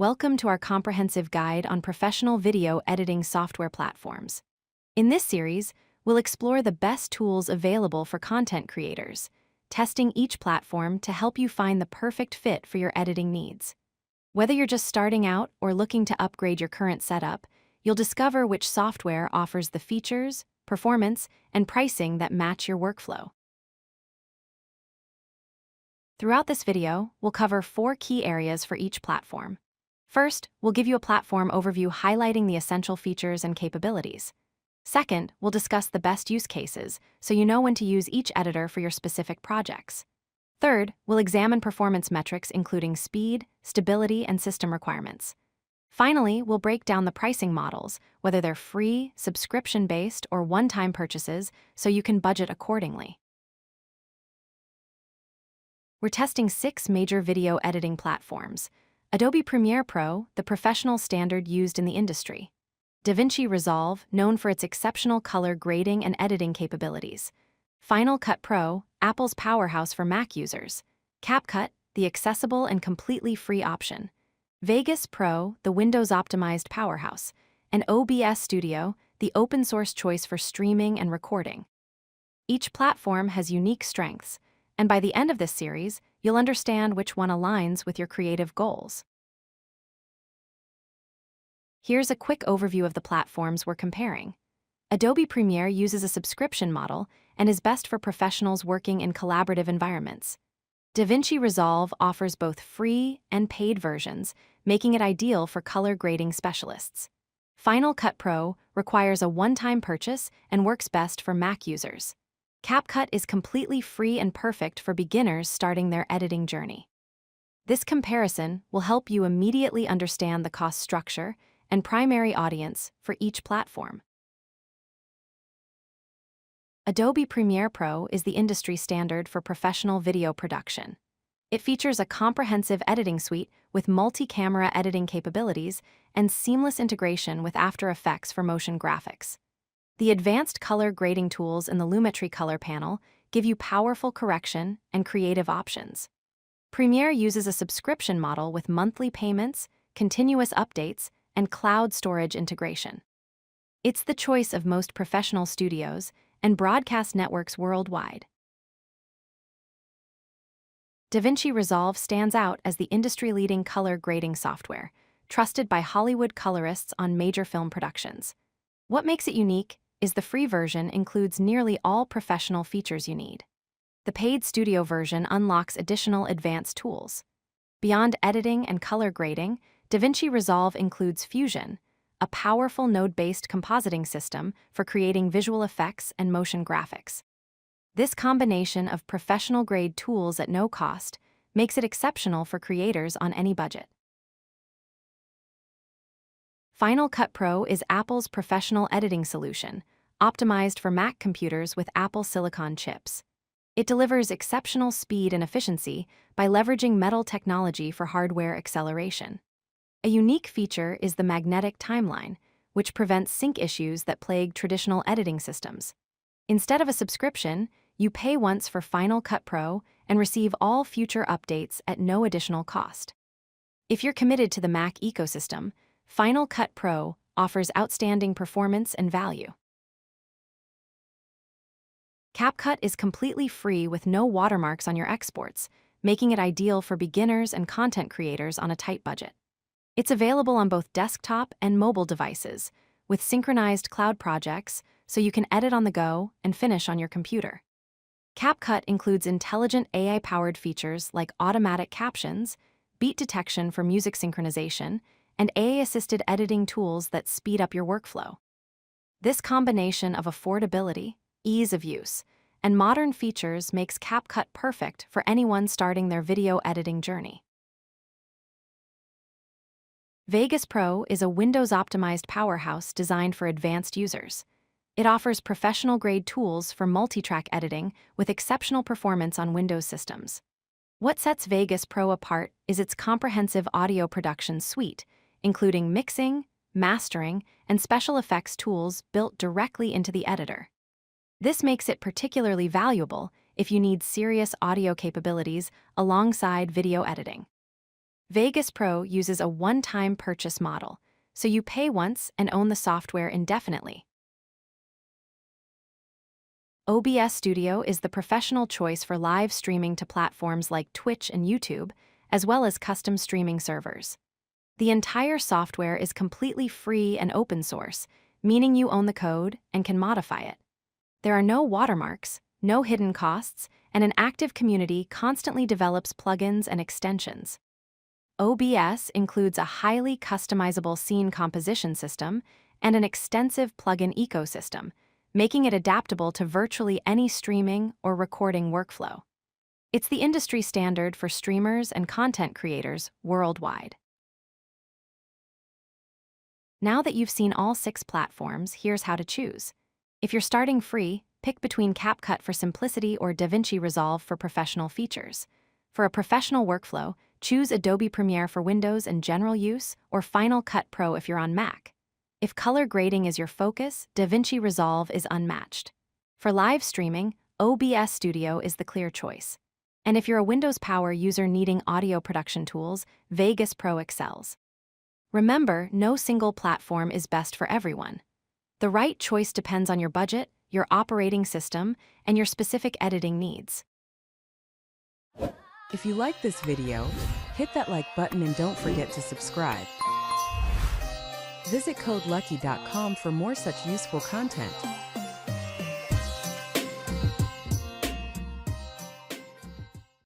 Welcome to our comprehensive guide on professional video editing software platforms. In this series, we'll explore the best tools available for content creators, testing each platform to help you find the perfect fit for your editing needs. Whether you're just starting out or looking to upgrade your current setup, you'll discover which software offers the features, performance, and pricing that match your workflow. Throughout this video, we'll cover 4 key areas for each platform. First, we'll give you a platform overview highlighting the essential features and capabilities. Second, we'll discuss the best use cases, so you know when to use each editor for your specific projects. Third, we'll examine performance metrics including speed, stability, and system requirements. Finally, we'll break down the pricing models, whether they're free, subscription-based, or one-time purchases, so you can budget accordingly. We're testing 6 major video editing platforms: Adobe Premiere Pro, the professional standard used in the industry; DaVinci Resolve, known for its exceptional color grading and editing capabilities; Final Cut Pro, Apple's powerhouse for Mac users; CapCut, the accessible and completely free option; Vegas Pro, the Windows-optimized powerhouse; and OBS Studio, the open-source choice for streaming and recording. Each platform has unique strengths, and by the end of this series, you'll understand which one aligns with your creative goals. Here's a quick overview of the platforms we're comparing. Adobe Premiere uses a subscription model and is best for professionals working in collaborative environments. DaVinci Resolve offers both free and paid versions, making it ideal for color grading specialists. Final Cut Pro requires a one-time purchase and works best for Mac users. CapCut is completely free and perfect for beginners starting their editing journey. This comparison will help you immediately understand the cost structure and primary audience for each platform. Adobe Premiere Pro is the industry standard for professional video production. It features a comprehensive editing suite with multi-camera editing capabilities and seamless integration with After Effects for motion graphics. The advanced color grading tools in the Lumetri color panel give you powerful correction and creative options. Premiere uses a subscription model with monthly payments, continuous updates, and cloud storage integration. It's the choice of most professional studios and broadcast networks worldwide. DaVinci Resolve stands out as the industry-leading color grading software, trusted by Hollywood colorists on major film productions. What makes it unique is the free version includes nearly all professional features you need. The paid studio version unlocks additional advanced tools. Beyond editing and color grading, DaVinci Resolve includes Fusion, a powerful node-based compositing system for creating visual effects and motion graphics. This combination of professional-grade tools at no cost makes it exceptional for creators on any budget. Final Cut Pro is Apple's professional editing solution, optimized for Mac computers with Apple Silicon chips. It delivers exceptional speed and efficiency by leveraging metal technology for hardware acceleration. A unique feature is the magnetic timeline, which prevents sync issues that plague traditional editing systems. Instead of a subscription, you pay once for Final Cut Pro and receive all future updates at no additional cost. If you're committed to the Mac ecosystem, Final Cut Pro offers outstanding performance and value. CapCut is completely free with no watermarks on your exports, making it ideal for beginners and content creators on a tight budget. It's available on both desktop and mobile devices, with synchronized cloud projects, so you can edit on the go and finish on your computer. CapCut includes intelligent AI-powered features like automatic captions, beat detection for music synchronization, and AI-assisted editing tools that speed up your workflow. This combination of affordability, ease of use, and modern features makes CapCut perfect for anyone starting their video editing journey. Vegas Pro is a Windows-optimized powerhouse designed for advanced users. It offers professional-grade tools for multi-track editing with exceptional performance on Windows systems. What sets Vegas Pro apart is its comprehensive audio production suite, including mixing, mastering, and special effects tools built directly into the editor. This makes it particularly valuable if you need serious audio capabilities alongside video editing. Vegas Pro uses a one-time purchase model, so you pay once and own the software indefinitely. OBS Studio is the professional choice for live streaming to platforms like Twitch and YouTube, as well as custom streaming servers. The entire software is completely free and open source, meaning you own the code and can modify it. There are no watermarks, no hidden costs, and an active community constantly develops plugins and extensions. OBS includes a highly customizable scene composition system and an extensive plugin ecosystem, making it adaptable to virtually any streaming or recording workflow. It's the industry standard for streamers and content creators worldwide. Now that you've seen all 6 platforms, here's how to choose. If you're starting free, pick between CapCut for simplicity or DaVinci Resolve for professional features. For a professional workflow, choose Adobe Premiere for Windows and general use, or Final Cut Pro if you're on Mac. If color grading is your focus, DaVinci Resolve is unmatched. For live streaming, OBS Studio is the clear choice. And if you're a Windows Power user needing audio production tools, Vegas Pro excels. Remember, no single platform is best for everyone. The right choice depends on your budget, your operating system, and your specific editing needs. If you like this video, hit that like button and don't forget to subscribe. Visit codelucky.com for more such useful content.